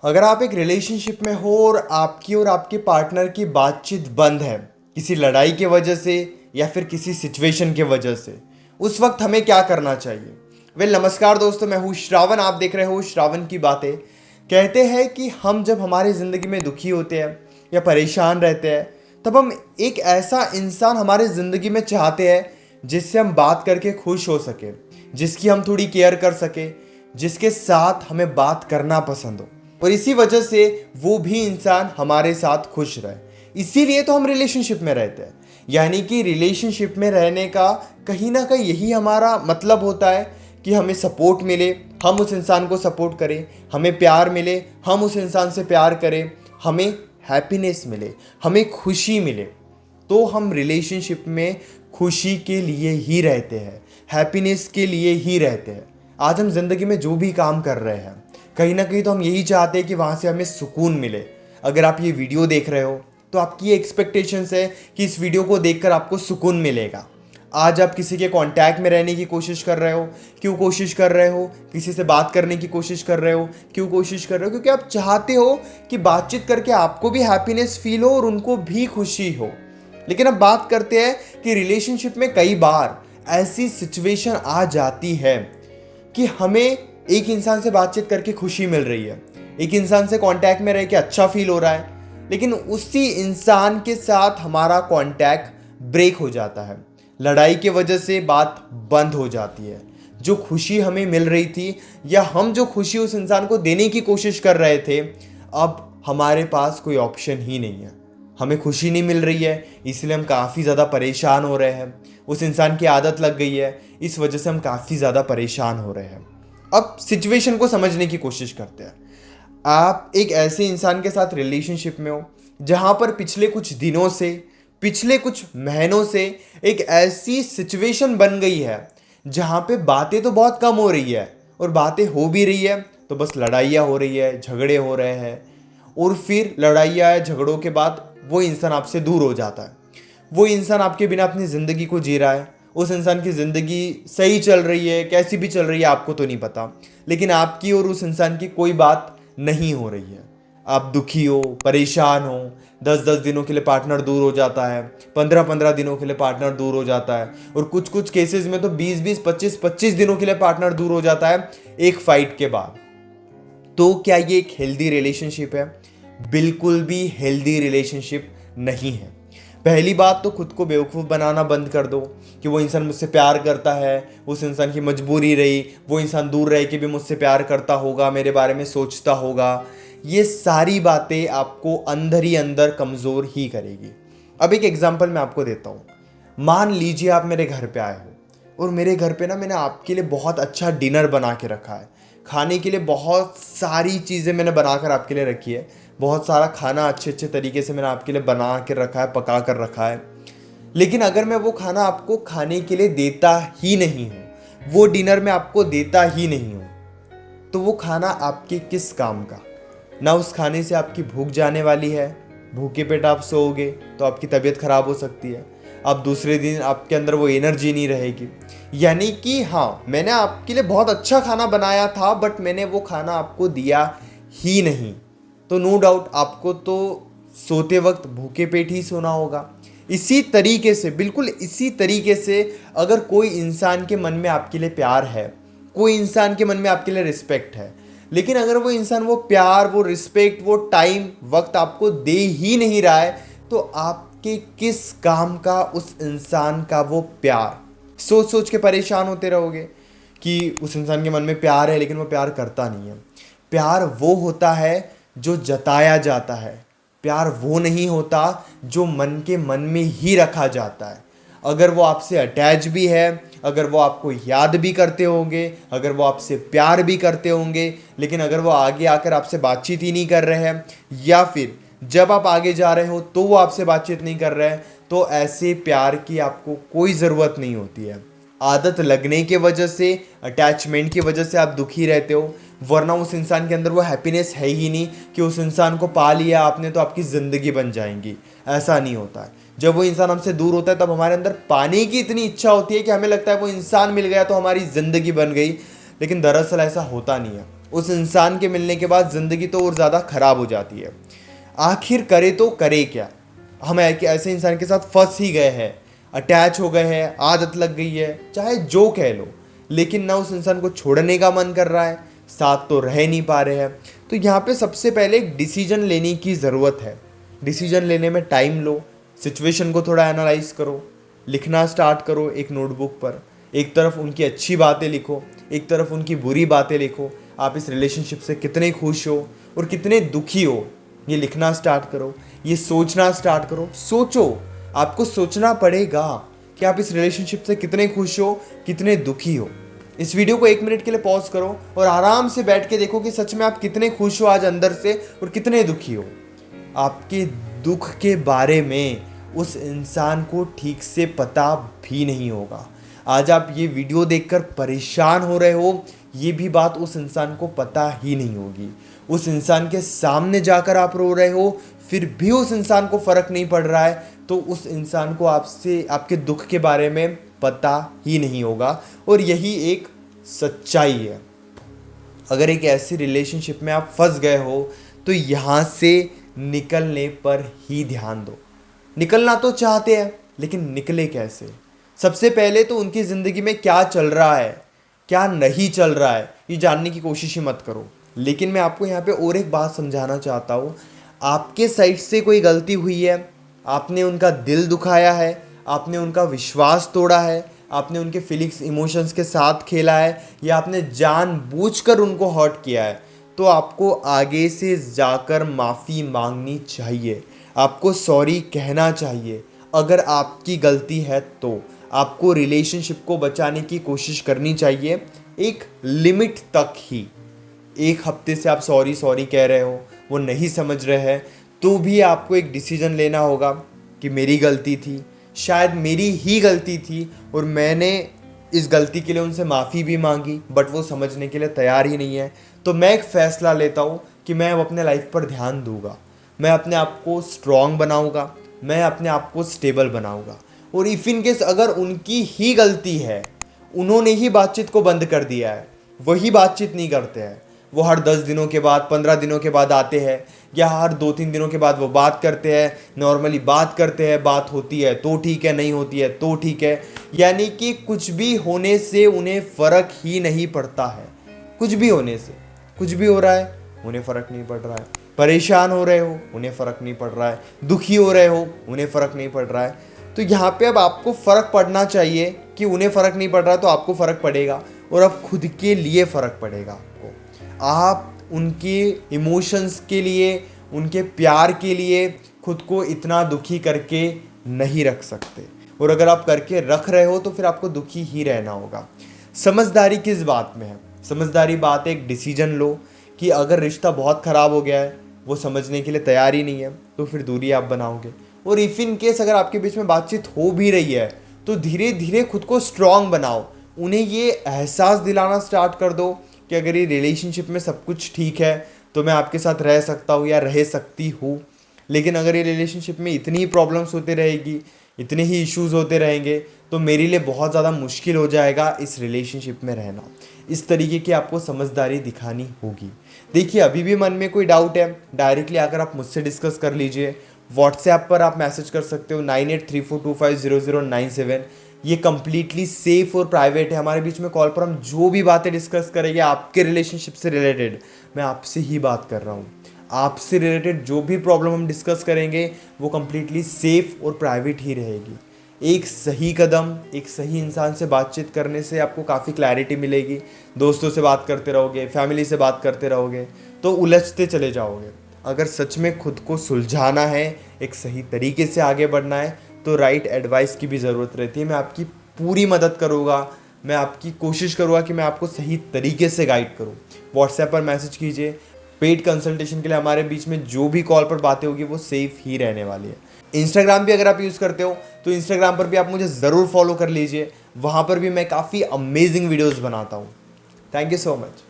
अगर आप एक रिलेशनशिप में हो और आपके पार्टनर की बातचीत बंद है किसी लड़ाई की वजह से या फिर किसी सिचुएशन की वजह से, उस वक्त हमें क्या करना चाहिए? नमस्कार दोस्तों, मैं हूँ श्रावण। आप देख रहे हो श्रावण की बातें। कहते हैं कि हम जब हमारी ज़िंदगी में दुखी होते हैं या परेशान रहते हैं, तब हम एक ऐसा इंसान हमारे ज़िंदगी में चाहते हैं जिससे हम बात करके खुश हो सके, जिसकी हम थोड़ी केयर कर सके, जिसके साथ हमें बात करना पसंद हो, और इसी वजह से वो भी इंसान हमारे साथ खुश रहे। इसीलिए तो हम रिलेशनशिप में रहते हैं। यानी कि रिलेशनशिप में रहने का कहीं ना कहीं यही हमारा मतलब होता है कि हमें सपोर्ट मिले, हम उस इंसान को सपोर्ट करें, हमें प्यार मिले, हम उस इंसान से प्यार करें, हमें हैप्पीनेस मिले, हमें खुशी मिले। तो हम रिलेशनशिप में खुशी के लिए ही रहते हैं, हैप्पीनेस के लिए ही रहते हैं। आज हम जिंदगी में जो भी काम कर रहे हैं, कहीं ना कहीं तो हम यही चाहते हैं कि वहाँ से हमें सुकून मिले। अगर आप ये वीडियो देख रहे हो तो आपकी ये एक्सपेक्टेशंस है कि इस वीडियो को देखकर आपको सुकून मिलेगा। आज आप किसी के कांटेक्ट में रहने की कोशिश कर रहे हो। क्यों कोशिश कर रहे हो? किसी से बात करने की कोशिश कर रहे हो। क्यों कोशिश कर रहे हो? क्योंकि आप चाहते हो कि बातचीत करके आपको भी हैप्पीनेस फील हो और उनको भी खुशी हो। लेकिन अब बात करते हैं कि रिलेशनशिप में कई बार ऐसी सिचुएशन आ जाती है कि हमें एक इंसान से बातचीत करके खुशी मिल रही है, एक इंसान से कांटेक्ट में रह के अच्छा फील हो रहा है, लेकिन उसी इंसान के साथ हमारा कांटेक्ट ब्रेक हो जाता है। लड़ाई की वजह से बात बंद हो जाती है। जो खुशी हमें मिल रही थी या हम जो खुशी उस इंसान को देने की कोशिश कर रहे थे, अब हमारे पास कोई ऑप्शन ही नहीं है। हमें खुशी नहीं मिल रही है, इसलिए हम काफ़ी ज़्यादा परेशान हो रहे हैं। उस इंसान की आदत लग गई है, इस वजह से हम काफ़ी ज़्यादा परेशान हो रहे हैं। अब सिचुएशन को समझने की कोशिश करते हैं। आप एक ऐसे इंसान के साथ रिलेशनशिप में हो जहां पर पिछले कुछ दिनों से, पिछले कुछ महीनों से एक ऐसी सिचुएशन बन गई है जहां पे बातें तो बहुत कम हो रही है, और बातें हो भी रही है तो बस लड़ाइयाँ हो रही है, झगड़े हो रहे हैं, और फिर लड़ाइयाँ या झगड़ों के बाद वो इंसान आपसे दूर हो जाता है। वो इंसान आपके बिना अपनी ज़िंदगी को जी रहा है। उस इंसान की ज़िंदगी सही चल रही है, कैसी भी चल रही है आपको तो नहीं पता, लेकिन आपकी और उस इंसान की कोई बात नहीं हो रही है। आप दुखी हो, परेशान हो। 10-10 दिनों के लिए पार्टनर दूर हो जाता है, 15-15 दिनों के लिए पार्टनर दूर हो जाता है, और कुछ कुछ केसेस में तो 20-20, 25-25 दिनों के लिए पार्टनर दूर हो जाता है एक फाइट के बाद। तो क्या ये एक हेल्दी रिलेशनशिप है? बिल्कुल भी हेल्दी रिलेशनशिप नहीं है। पहली बात तो खुद को बेवकूफ़ बनाना बंद कर दो कि वो इंसान मुझसे प्यार करता है, उस इंसान की मजबूरी रही, वो इंसान दूर रह के भी मुझसे प्यार करता होगा, मेरे बारे में सोचता होगा। ये सारी बातें आपको अंदर ही अंदर कमज़ोर ही करेगी। अब एक एग्जांपल मैं आपको देता हूँ। मान लीजिए आप मेरे घर पे आए हो, और मेरे घर पे ना मैंने आपके लिए बहुत अच्छा डिनर बना के रखा है। खाने के लिए बहुत सारी चीज़ें मैंने बनाकर आपके लिए रखी है। बहुत सारा खाना अच्छे अच्छे तरीके से मैंने आपके लिए बना के रखा है, पका कर रखा है। लेकिन अगर मैं वो खाना आपको खाने के लिए देता ही नहीं हूँ, वो डिनर में आपको देता ही नहीं हूँ, तो वो खाना आपके किस काम का? ना उस खाने से आपकी भूख जाने वाली है, भूखे पेट आप सोओगे तो आपकी तबीयत खराब हो सकती है। अब दूसरे दिन आपके अंदर वो एनर्जी नहीं रहेगी। यानी कि हाँ, मैंने आपके लिए बहुत अच्छा खाना बनाया था, बट मैंने वो खाना आपको दिया ही नहीं। तो नो डाउट आपको तो सोते वक्त भूखे पेट ही सोना होगा। इसी तरीके से, बिल्कुल इसी तरीके से, अगर कोई इंसान के मन में आपके लिए प्यार है, कोई इंसान के मन में आपके लिए रिस्पेक्ट है, लेकिन अगर वो इंसान वो प्यार, वो रिस्पेक्ट, वो टाइम, वक्त आपको दे ही नहीं रहा है, तो आपके किस काम का उस इंसान का वो प्यार? सोच सोच के परेशान होते रहोगे कि उस इंसान के मन में प्यार है लेकिन वो प्यार करता नहीं है। प्यार वो होता है जो जताया जाता है। प्यार वो नहीं होता जो मन के मन में ही रखा जाता है। अगर वो आपसे अटैच भी है, अगर वो आपको याद भी करते होंगे, अगर वो आपसे प्यार भी करते होंगे, लेकिन अगर वो आगे आकर आपसे बातचीत ही नहीं कर रहे हैं, या फिर जब आप आगे जा रहे हो तो वो आपसे बातचीत नहीं कर रहे हैं, तो ऐसे प्यार की आपको कोई ज़रूरत नहीं होती है। आदत लगने की वजह से, अटैचमेंट की वजह से आप दुखी रहते हो, वरना उस इंसान के अंदर वो हैप्पीनेस है ही नहीं कि उस इंसान को पा लिया आपने तो आपकी ज़िंदगी बन जाएंगी। ऐसा नहीं होता है। जब वो इंसान हमसे दूर होता है तब हमारे अंदर पाने की इतनी इच्छा होती है कि हमें लगता है वो इंसान मिल गया तो हमारी ज़िंदगी बन गई, लेकिन दरअसल ऐसा होता नहीं है। उस इंसान के मिलने के बाद ज़िंदगी तो और ज़्यादा ख़राब हो जाती है। आखिर करे तो करे क्या? हम ऐसे इंसान के साथ फंस ही गए हैं, अटैच हो गए हैं, आदत लग गई है, चाहे जो कह लो, लेकिन ना उस इंसान को छोड़ने का मन कर रहा है, साथ तो रह नहीं पा रहे हैं। तो यहाँ पे सबसे पहले एक डिसीजन लेने की ज़रूरत है। डिसीजन लेने में टाइम लो, सिचुएशन को थोड़ा एनालाइज करो, लिखना स्टार्ट करो एक नोटबुक पर। एक तरफ उनकी अच्छी बातें लिखो, एक तरफ उनकी बुरी बातें लिखो। आप इस रिलेशनशिप से कितने खुश हो और कितने दुखी हो, ये लिखना स्टार्ट करो, ये सोचना स्टार्ट करो। सोचो, आपको सोचना पड़ेगा कि आप इस रिलेशनशिप से कितने खुश हो, कितने दुखी हो। इस वीडियो को 1 मिनट के लिए पॉज करो और आराम से बैठ के देखो कि सच में आप कितने खुश हो आज अंदर से और कितने दुखी हो। आपके दुख के बारे में उस इंसान को ठीक से पता भी नहीं होगा। आज आप ये वीडियो देखकर परेशान हो रहे हो, ये भी बात उस इंसान को पता ही नहीं होगी। उस इंसान के सामने जाकर आप रो रहे हो, फिर भी उस इंसान को फ़र्क नहीं पड़ रहा है, तो उस इंसान को आपसे आपके दुख के बारे में पता ही नहीं होगा। और यही एक सच्चाई है। अगर एक ऐसी रिलेशनशिप में आप फंस गए हो तो यहाँ से निकलने पर ही ध्यान दो। निकलना तो चाहते हैं, लेकिन निकले कैसे? सबसे पहले तो उनकी ज़िंदगी में क्या चल रहा है, क्या नहीं चल रहा है, ये जानने की कोशिश ही मत करो। लेकिन मैं आपको यहाँ पे और एक बात समझाना चाहता हूँ। आपके साइड से कोई गलती हुई है, आपने उनका दिल दुखाया है, आपने उनका विश्वास तोड़ा है, आपने उनके फीलिंग्स इमोशंस के साथ खेला है, या आपने जानबूझकर उनको हर्ट किया है, तो आपको आगे से जाकर माफ़ी मांगनी चाहिए। आपको सॉरी कहना चाहिए। अगर आपकी गलती है तो आपको रिलेशनशिप को बचाने की कोशिश करनी चाहिए, एक लिमिट तक ही। 1 हफ्ते से आप सॉरी सॉरी कह रहे हो, वो नहीं समझ रहे हैं, तो भी आपको एक डिसीजन लेना होगा कि मेरी गलती थी, शायद मेरी ही गलती थी, और मैंने इस गलती के लिए उनसे माफ़ी भी मांगी, बट वो समझने के लिए तैयार ही नहीं है। तो मैं एक फ़ैसला लेता हूँ कि मैं अब अपने लाइफ पर ध्यान दूंगा, मैं अपने आप को स्ट्रॉन्ग बनाऊंगा, मैं अपने आप को स्टेबल बनाऊंगा। और इफ़ इन केस अगर उनकी ही गलती है, उन्होंने ही बातचीत को बंद कर दिया है, वही बातचीत नहीं करते हैं, वो हर 10 दिनों के बाद, 15 दिनों के बाद आते हैं, या हर 2-3 दिनों के बाद वो बात करते हैं, नॉर्मली बात करते हैं, बात होती है तो ठीक है, नहीं होती है तो ठीक है, यानी कि कुछ भी होने से उन्हें फ़र्क ही नहीं पड़ता है। कुछ भी होने से, कुछ भी हो रहा है उन्हें फ़र्क नहीं पड़ रहा है। परेशान हो रहे हो, उन्हें फ़र्क नहीं पड़ रहा है। दुखी हो रहे हो, उन्हें फ़र्क नहीं पड़ रहा है। तो यहाँ पे अब आपको फ़र्क पड़ना चाहिए कि उन्हें फ़र्क नहीं पड़ रहा है तो आपको फ़र्क पड़ेगा, और अब खुद के लिए फ़र्क पड़ेगा आपको। आप उनके इमोशंस के लिए, उनके प्यार के लिए खुद को इतना दुखी करके नहीं रख सकते, और अगर आप करके रख रहे हो तो फिर आपको दुखी ही रहना होगा। समझदारी किस बात में है? समझदारी बात है, एक डिसीजन लो कि अगर रिश्ता बहुत ख़राब हो गया है, वो समझने के लिए तैयार ही नहीं है, तो फिर दूरी आप बनाओगे। और इफ़ इन केस अगर आपके बीच में बातचीत हो भी रही है, तो धीरे धीरे खुद को स्ट्रॉन्ग बनाओ। उन्हें ये एहसास दिलाना स्टार्ट कर दो कि अगर ये रिलेशनशिप में सब कुछ ठीक है तो मैं आपके साथ रह सकता हूँ या रह सकती हूँ। लेकिन अगर ये रिलेशनशिप में इतनी ही प्रॉब्लम्स होती रहेगी, इतने ही इश्यूज़ होते रहेंगे, तो मेरे लिए बहुत ज़्यादा मुश्किल हो जाएगा इस रिलेशनशिप में रहना। इस तरीके की आपको समझदारी दिखानी होगी। देखिए, अभी भी मन में कोई डाउट है, डायरेक्टली आकर आप मुझसे डिस्कस कर लीजिए। व्हाट्सएप पर आप मैसेज कर सकते हो 9834250097। ये कम्प्लीटली सेफ और प्राइवेट है। हमारे बीच में कॉल पर हम जो भी बातें डिस्कस करेंगे आपके रिलेशनशिप से रिलेटेड, मैं आपसे ही बात कर रहा हूँ, आपसे रिलेटेड जो भी प्रॉब्लम हम डिस्कस करेंगे वो कम्प्लीटली सेफ और प्राइवेट ही रहेगी। एक सही कदम, एक सही इंसान से बातचीत करने से आपको काफ़ी क्लैरिटी मिलेगी। दोस्तों से बात करते रहोगे, फैमिली से बात करते रहोगे तो उलझते चले जाओगे। अगर सच में खुद को सुलझाना है, एक सही तरीके से आगे बढ़ना है, तो राइट एडवाइस की भी ज़रूरत रहती है। मैं आपकी पूरी मदद करूँगा, मैं आपकी कोशिश करूँगा कि मैं आपको सही तरीके से गाइड करूँ। व्हाट्सएप पर मैसेज कीजिए। पेड कंसल्टेशन के लिए हमारे बीच में जो भी कॉल पर बातें होगी वो सेफ ही रहने वाली है। इंस्टाग्राम भी अगर आप यूज़ करते हो तो इंस्टाग्राम पर भी आप मुझे ज़रूर फॉलो कर लीजिए। वहाँ पर भी मैं काफ़ी अमेजिंग वीडियोज़ बनाता हूँ। Thank you so much.